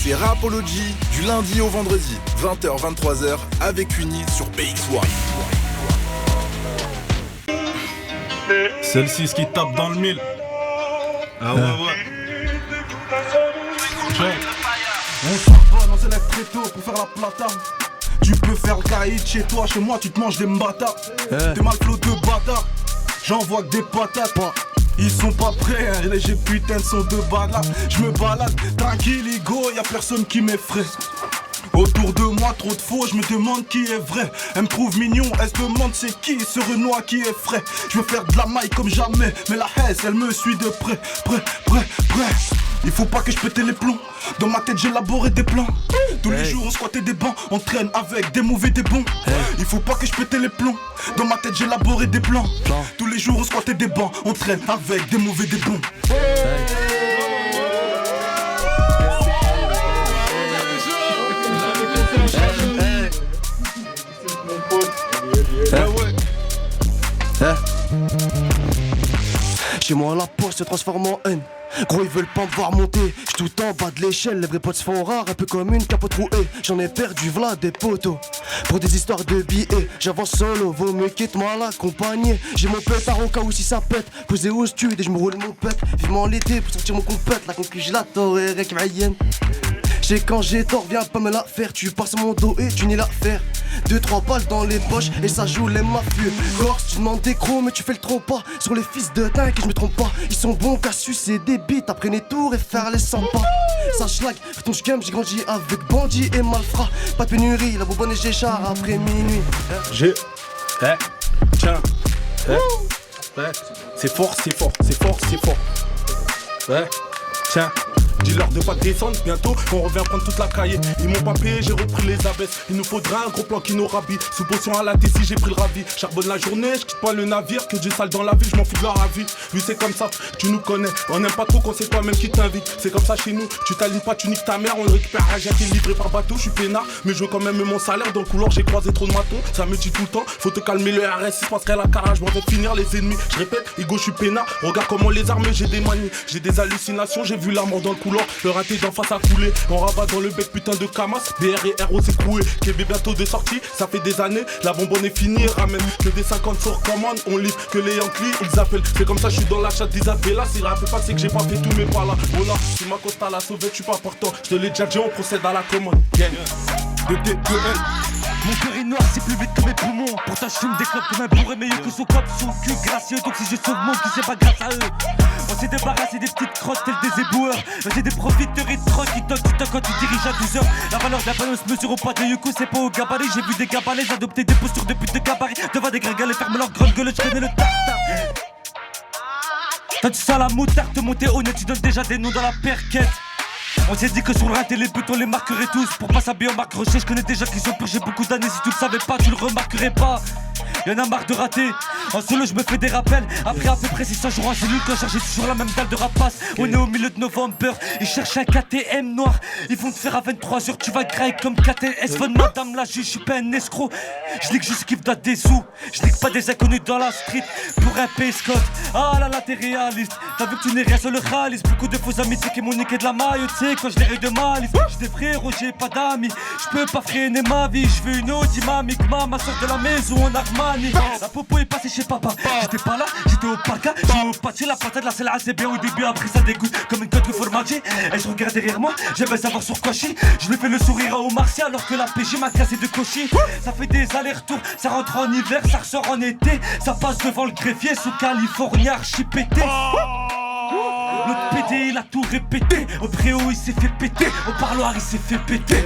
C'est Rapology du lundi au vendredi, 20h-23h avec Uni sur BX1. Celle-ci, ce qui tape dans le mille. Ah ouais. On charbonne, on se lève très tôt pour faire la plata. Tu peux faire le caïd chez toi, chez moi tu te manges des mbata. T'es mal flot de bâtard, j'envoie que des patates. Ils sont pas prêts, hein, les j'ai putain de sont de balade. Je me balade, tranquille, ego, y'a personne qui m'effraie. Autour de moi, trop de faux, je me demande qui est vrai. Elle me trouve mignon, elle se demande c'est qui ce Renoir qui est frais. Je veux faire de la maille comme jamais, mais la haine, elle me suit de près. Il faut pas que je pète les plombs. Dans ma tête j'ai élaboré des plans. Tous les jours on squattait des bancs, on traîne avec des mauvais, des bons. Il faut pas que je pète les plombs. Dans ma tête j'ai élaboré des plans. Tous les jours on squattait des bancs, on traîne avec des mauvais, des bons. Chez moi la poche se transforme en haine. Gros ils veulent pas me voir monter, j'suis tout en bas de l'échelle. Les vrais potes se font rares, un peu comme une capote rouée. J'en ai perdu v'là des poteaux pour des histoires de billets. J'avance solo, vaut mieux quitte-moi l'accompagner. J'ai mon pétard au cas où si ça pète. Posé au stud et j'me roule mon pet. Vivement l'été pour sortir mon compète. La concu je la t'aurais récmaïenne. J'ai quand j'ai tort, viens pas me la faire. Tu passes mon dos et tu n'y l'affaire. 2-3 balles dans les poches et ça joue les mafieux. Corse, tu demandes des crocs mais tu fais le trop pas. Sur les fils de dingue et je me trompe pas. Ils sont bons qu'à sucer des bites après les tours et faire les 100 pas. Ça schlag, fais ton schème, j'ai grandi avec bandit et malfrat. Pas de pénurie, la bonbonne et j'échar après minuit. Tiens. C'est fort. Tiens. Dis-leur de pas descendre, bientôt on revient prendre toute la cahier. Ils m'ont pas payé, j'ai repris les abaisses. Il nous faudra un gros plan qui nous rhabille. Sous potion à la Tessie, j'ai pris le ravi. Charbonne la journée, je quitte pas le navire. Que Dieu sale dans la vie, je m'en fous de leur avis. Lui c'est comme ça, tu nous connais. On aime pas trop quand c'est toi-même qui t'invite. C'est comme ça chez nous, tu t'alignes pas, tu niques ta mère. On le récupère à j'ai livré par bateau, je suis peinard. Mais je veux quand même mon salaire. Dans le couloir, j'ai croisé trop de matons. Ça me dit tout le temps, faut te calmer le RS6 parce qu'elle a carrage. Je m'en vais finir les ennemis. Je répète, Hugo, je suis peinard. Regarde comment les armes, j'ai des manies. J'ai des hallucinations, j'ai vu la mort dans le couloir. Le raté d'en face à couler, on rabat dans le bec putain de Camas. BR et RO c'est croué, Québec bientôt de sortie. Ça fait des années, la bonbonne est finie. Ramène que des 50 sur commande, on livre que les Yankees ils appellent. C'est comme ça je suis dans la chatte d'Isabella. Si rappelle pas c'est que j'ai pas fait tous mes pas là. Voilà, si ma costa la sauvette, je suis pas portant. Je te l'ai déjà dit, on procède à la commande. Gang. De DPL. Mon cœur est noir, c'est plus vite que mes poumons. Pourtant je fume des clopes comme un bourré, meilleur que son cop, son cul gracieux. Donc si je sauve mon cul, c'est pas grâce à eux. On s'est débarrassé des petites crottes telles des éboueurs. J'ai des profiteurs et de troc qui toquent, tu toques quand tu diriges à 12h. La valeur d'un panneau se mesure au pas de Yuko, c'est pas au gabarit. J'ai vu des gabalets adopter des postures de pute de gabarit. Devant des gringalets, ferme leur grande gueule, je connais le tartare. Toi tu sens la moutarde te monter honnête, tu donnes déjà des noms dans la perquette. On s'est dit que sur le raté les buts on les marquerait tous. Pour pas s'habiller en marque Rocher, je connais des gens qui sont purgés beaucoup d'années. Si tu le savais pas, tu le remarquerais pas. Y'en a marre de rater. En solo je me fais des rappels. Après à peu près 600 jours en cellule, quand j'ai toujours la même dalle de rapace. On est au milieu de novembre, ils cherchent un KTM noir. Ils vont te faire à 23h, tu vas grailler comme KTS. Fun madame la juge, je suis pas un escroc. Je nique juste qui me donne des sous. Je nique pas des inconnus dans la street pour un P-Scott. Ah là là t'es réaliste. T'as vu que tu n'es rien sur le khalis. Beaucoup de faux amitiés qui m'ont niqué de la maille. Tu sais quand je les de malice. J'ai des frérots, j'ai pas d'amis. Je peux pas freiner ma vie. Je veux une Audi dynamique. Maman sort de la maison en Armani. La popo est passée chez papa. J'étais pas là, j'étais au parka. J'ai au pâté, la patate, la selle assez bien au début. Après ça dégoûte comme une coque de formaggé. Elle se regarde derrière moi, j'aimerais savoir sur quoi je suis. Je lui fais le sourire au Martial alors que la PG m'a cassé de cochis. Ça fait des allers-retours, ça rentre en hiver, ça ressort en été. Ça passe devant le greffier sous Californie archi pété. L'autre pédé, il a tout répété. Au préau, il s'est fait péter. Au parloir, il s'est fait péter.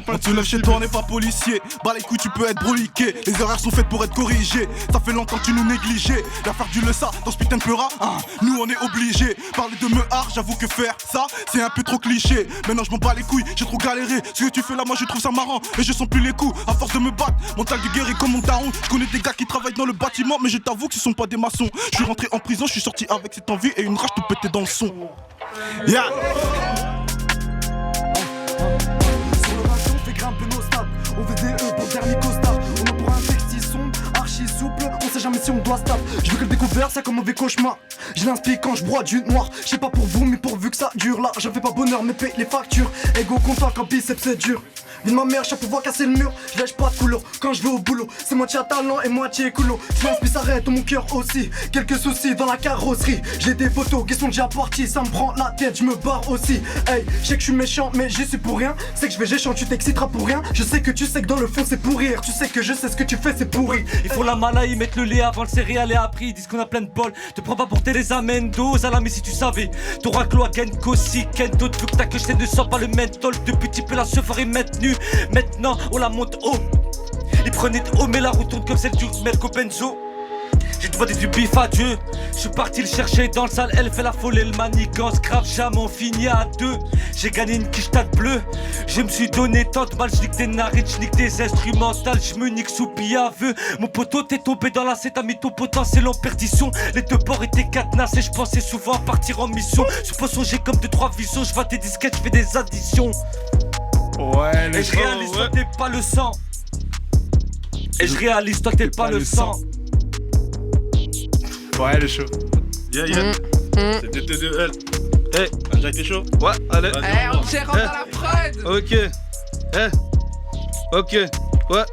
Quand tu lèves chez toi on n'est pas policier. Bah les couilles tu peux être broliqué. Les erreurs sont faites pour être corrigées. Ça fait longtemps que tu nous négligeais. L'affaire du Lessa dans ce putain de pleura hein, nous on est obligés. Parler de mehar, j'avoue que faire ça c'est un peu trop cliché. Maintenant je m'en bats les couilles, j'ai trop galéré. Ce que tu fais là moi je trouve ça marrant. Et je sens plus les coups à force de me battre. Mental du guerrier comme mon daron. Je connais des gars qui travaillent dans le bâtiment. Mais je t'avoue que ce sont pas des maçons. Je suis rentré en prison, je suis sorti avec cette envie et une rage tout pété dans le son. Yeah. Grimper nos stats, on veut des E pour dernier costard. On est pour un texte sombre, archi souple, on sait jamais si on doit stop. Je veux que le découvert, ça comme mauvais cauchemar. J'ai l'inspire quand je broie du noir. Je sais pas pour vous, mais pourvu que ça dure. Là, je fais pas bonheur, mais paye les factures. Ego content quand biceps c'est dur. Vie de ma mère, chaque pouvoir casser le mur. Je lâche pas de couleur quand je vais au boulot. C'est moitié talent et moitié coulo. Si l'inspire s'arrête, mon cœur aussi. Quelques soucis dans la carrosserie. J'ai des photos qui sont déjà parties. Ça me prend la tête, je me barre aussi. Hey, je sais que je suis méchant, mais j'y suis pour rien. C'est que je vais géchant, tu t'exciteras pour rien. Je sais que tu sais que dans le fond c'est pour rire. Tu sais que je sais ce que tu fais, c'est pourri. Ils font la mala, ils mettent le lait avant le céréal et après ils disent qu'on a plein de bol. Te prends pas pour les amendos, à la mais si tu savais. T'auras cloaken, kossi, ken, d'autres vu que ta queue ne sent pas le menthol. Depuis petit peu la sephore est maintenue. Maintenant on la monte haut. Ils prenaient de haut mais la route tourne comme celle du Melco Benzo. J'ai demandé du bif à Dieu. Je suis parti le chercher dans le salle, elle fait la folle et le manigance. Grave jamais on finit à deux. J'ai gagné une quiche-tête bleue. Je me suis donné tant de mal, je nique des narines, je nique des instrumentales, je me nique sous aveu. Mon poteau t'es tombé dans la t'as mis ton potentiel en perdition. Les deux bords étaient cadenas et je pensais souvent à partir en mission. Je poisson j'ai comme 2-3 visions, je vois tes disquettes, je fais des additions. Ouais, et je réalise toi t'es pas le sang. Et je réalise toi t'es pas le sang. Ouais, le chaud. Yeah. C'est DT2L. Hey, Jack, t'es chaud? Ouais, allez. On gère dans la prod. Ok. Ok. Ouais.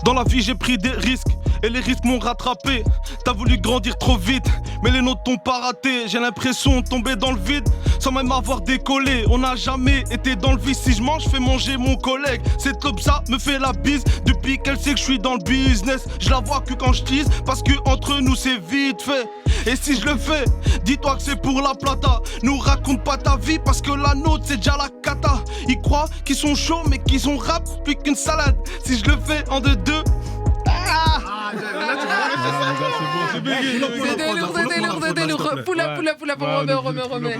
Dans la vie, j'ai pris des risques. Et les risques m'ont rattrapé. T'as voulu grandir trop vite, mais les nôtres t'ont pas raté. J'ai l'impression de tomber dans le vide, sans même avoir décollé. On n'a jamais été dans le vice. Si je mange, je fais manger mon collègue. Cette club ça me fait la bise. Depuis qu'elle sait que je suis dans le business, je la vois que quand je tease, parce que entre nous c'est vite fait. Et si je le fais, dis-toi que c'est pour la plata. Nous raconte pas ta vie, parce que la nôtre c'est déjà la cata. Ils croient qu'ils sont chauds, mais qu'ils ont rap plus qu'une salade. Si je le fais en 2-2. C'est des lourds. Poula, remets.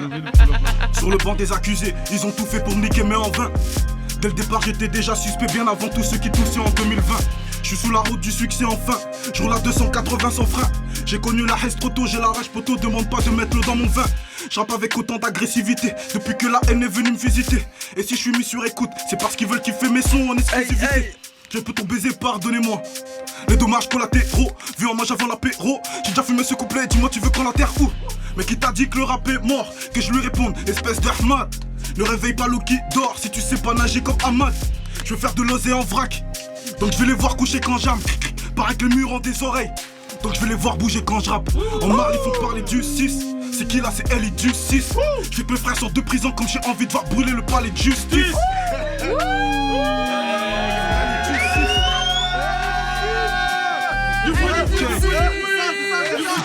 Sur le banc des accusés, ils ont tout fait pour me niquer mais en vain. Dès le départ j'étais déjà suspect bien avant tous ceux qui toussaient en 2020. Je suis sous la route du succès enfin. Je roule à 280 sans frein. J'ai connu la haine trop tôt, j'ai la rage poteau. Demande pas de mettre l'eau dans mon vin. Je rappe avec autant d'agressivité depuis que la haine est venue me visiter. Et si je suis mis sur écoute, c'est parce qu'ils veulent kiffer mes sons en exclusivité. Je peux ton baiser, pardonnez-moi. Les dommages collatéraux, vu en mange avant l'apéro. J'ai déjà fumé ce couplet, dis-moi tu veux qu'on l'enterre où? Mais qui t'a dit que le rap est mort? Que je lui réponde, espèce d'Ahmad. Ne réveille pas l'eau qui dort si tu sais pas nager comme Ahmad. Je veux faire de l'osé en vrac, donc je vais les voir coucher quand j'aime. Pareil que le mur ont des oreilles, donc je vais les voir bouger quand je rappe. En marre ils font parler du 6. C'est qui là? C'est elle et du 6. Je fais que mes frères sortent de prison comme j'ai envie de voir brûler le palais de justice.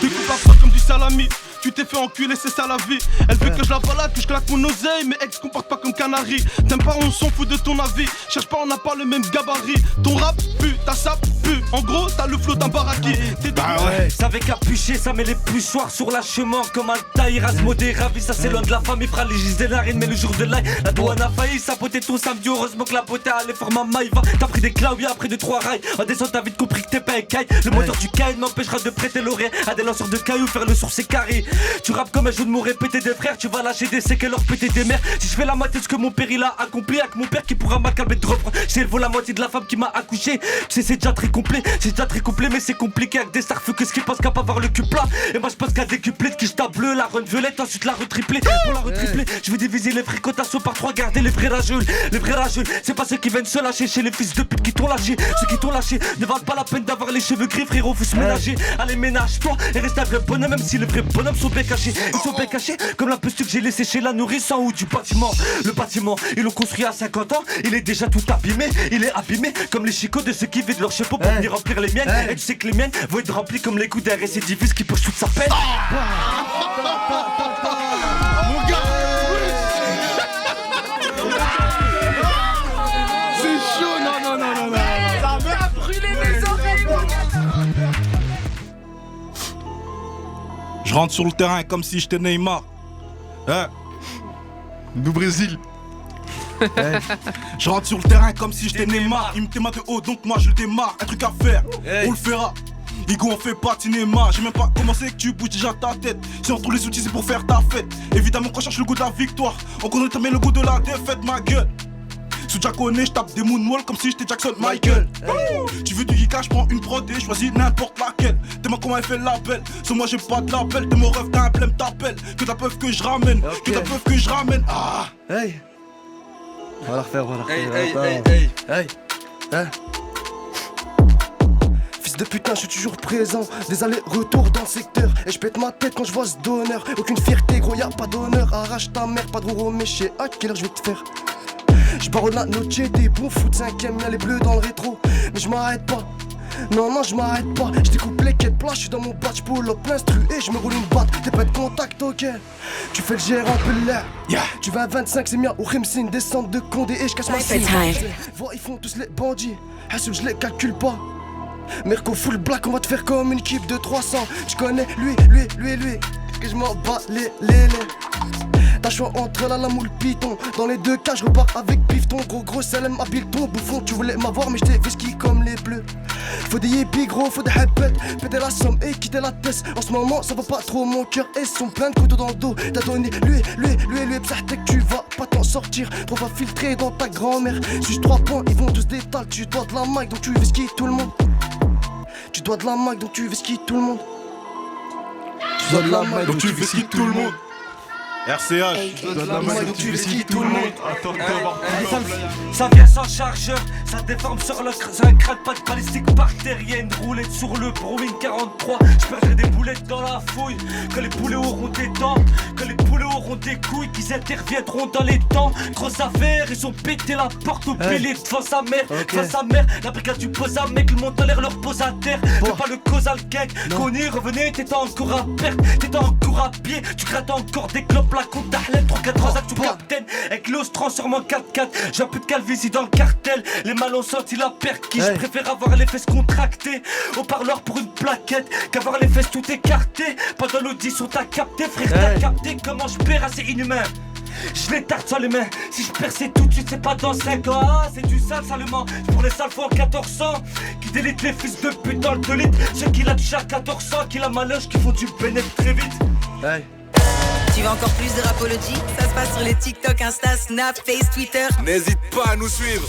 Découpe pas comme du salami. Tu t'es fait enculer, c'est ça la vie. Elle veut que je la balade, que je claque mon oseille. Mais ex comporte pas comme canari. T'aimes pas, on s'en fout de ton avis. Cherche pas, on n'a pas le même gabarit. Ton rap pue, ta sap pue. En gros, t'as le flot d'un baraki. Bah ouais. Ça avec capuché, ça met les poussoirs sur la chemin. Comme un taille, modé, ravi. Ça c'est loin de la famille, fragilise des narines. Mais le jour de l'ail, la douane a failli saboter ton samedi. Heureusement que la beauté allait format maïva. T'as pris des claviers après 2-3 rails. En descente, t'as vite compris que t'es pas un caille. Le moteur du caille m'empêchera de prêter l'oreille à des lanceurs de cailloux, faire le sourd c'est carré. Tu rappes comme un jeu de mots répéter des frères, tu vas lâcher des séquelles, leur péter des mères. Si je fais la moitié de ce que mon père il a accompli, avec mon père qui pourra m'accalmer de reprendre. J'ai élevé la moitié de la femme qui m'a accouché. Tu sais c'est déjà très complet, mais c'est compliqué avec des stars que ce qu'ils pensent qu'à pas avoir le cul plat. Et moi je pense qu'à des cuplets de quiche bleu, la run violette, ensuite la retriplée. Pour la retripler, je vais diviser les fréquentations par 3, garder les vrais rageux. Les vrais rageux, c'est pas ceux qui viennent se lâcher chez les fils de pute qui t'ont lâché. Ceux qui t'ont lâché ne valent pas la peine d'avoir les cheveux gris, frérot, faut se ménager. Allez ménage-toi et reste un vrai bonhomme, même si les vrais bonhommes sont bien cachés. Ils sont bien cachés comme la puce que j'ai laissé chez la nourrice en haut du bâtiment. Le bâtiment, ils l'ont construit à 50 ans, il est déjà tout abîmé. Il est abîmé comme les chicots de ceux qui vident leurs chapeaux pour venir remplir les miennes. Et tu sais que les miennes vont être remplies comme les coups d'un récidiviste qui poche toute sa peine. Mon gars, c'est chaud, non. Ça va brûler mes oreilles. Je rentre sur le terrain comme si j'étais Neymar. du Brésil. Je rentre sur le terrain comme si j'étais Neymar. Il me démarre de haut donc moi je le démarre. Un truc à faire, on le fera. Igo on fait pas de cinéma. J'ai même pas commencé que tu bouges déjà ta tête. Si on trouve les outils c'est pour faire ta fête. Évidemment qu'on cherche le goût de la victoire. On connaît très bien le goût de la défaite ma gueule. Sous Jaconé, j'tape des moonwalls comme si j'étais Jackson Michael. Tu veux du geeka, j'prends une prod et choisis n'importe laquelle. T'es moi comment elle fait l'appel. Sur moi j'ai pas de l'appel. T'es mon rêve, t'as un blême, t'appelles. Que ta peuf que je ramène. Que ta peuf que je ramène. Ah. Hey. On va la refaire, Hey. Hein. Fils de putain, je suis toujours présent. Des allers-retours dans le secteur. Et je pète ma tête quand je vois ce donneur. Aucune fierté, gros, y'a pas d'honneur. Arrache ta mère, pas de gros méché. À quelle heure je vais te faire? J'barre la noche, des bons foot 5ème, y'a les bleus dans le rétro. Mais je m'arrête pas. Non, je m'arrête pas. Je découpe les quêtes plats, je suis dans mon batch pull up l'instru et je me roule une batte. T'es pas de contact, ok. Tu fais le gérant, peu l'air. Tu vas à 25, c'est mien. Au Rimsin, descente de Condé et je casse ma cible. Vois, ils font tous les bandits. Hassoul, je les calcule pas. Merco full black, on va te faire comme une équipe de 300. Je connais lui. Que je m'en bats les. T'as choix entre la lame ou le piton. Dans les deux cas je repars avec pifton. Gros salem habile ton bouffon. Tu voulais m'avoir mais j't'ai whisky comme les bleus. Faut des hippies gros, faut des hapettes. Péter la somme et quitter la tête. En ce moment ça va pas trop, mon cœur et son plein de couteaux dans le dos. T'as donné lui psahtek, tu vas pas t'en sortir. Trop va filtrer dans ta grand-mère. Juste 3 points, ils vont tous détaler. Tu dois de la mic donc tu whisky tout le monde. Tu dois de la mic donc tu whisky tout le monde. Tu dois de la mic donc tu whisky tout le monde. RCH, tu veux ski tout le monde. Ça vient sans chargeur, ça déforme sur le crâne, pas de balistique bactérienne. Roulette sur le Browning 43. J'perdrai des boulettes dans la fouille. Que les poulets auront des dents, que les poulets auront des couilles, qu'ils interviendront dans les temps. Grosse affaire, ils ont pété la porte au pilier devant sa mère. Devant sa mère, la brigade du pose à mec, le monde en l'air leur pose à terre. Fais pas le causal cake, qu'on y revenait, t'étais encore à perte, t'étais encore à pied, tu grattes encore des clopes. La compte d'Arlène, 3-4 ans, tout capitaine. Avec l'os transforme en 4-4. J'ai un peu de calvitie dans le cartel. Les mal ont senti la perte qui. Je préfère avoir les fesses contractées au parleur pour une plaquette qu'avoir les fesses tout écartées. Pendant l'audition t'as capté, frère, t'as capté comment je perds, c'est inhumain. Je les tarte sur les mains. Si je perçais tout de suite, c'est pas dans 5 ans. Ah, c'est du sale salement. Pour les sales fois en 1400 qui délitent les fils de pute dans le 2 litres. Ceux qui l'a déjà 1400, qui la maloche, qui font du bénéfice très vite. Tu veux encore plus de Rapology? Ça se passe sur les TikTok, Insta, Snap, Face, Twitter. N'hésite pas à nous suivre.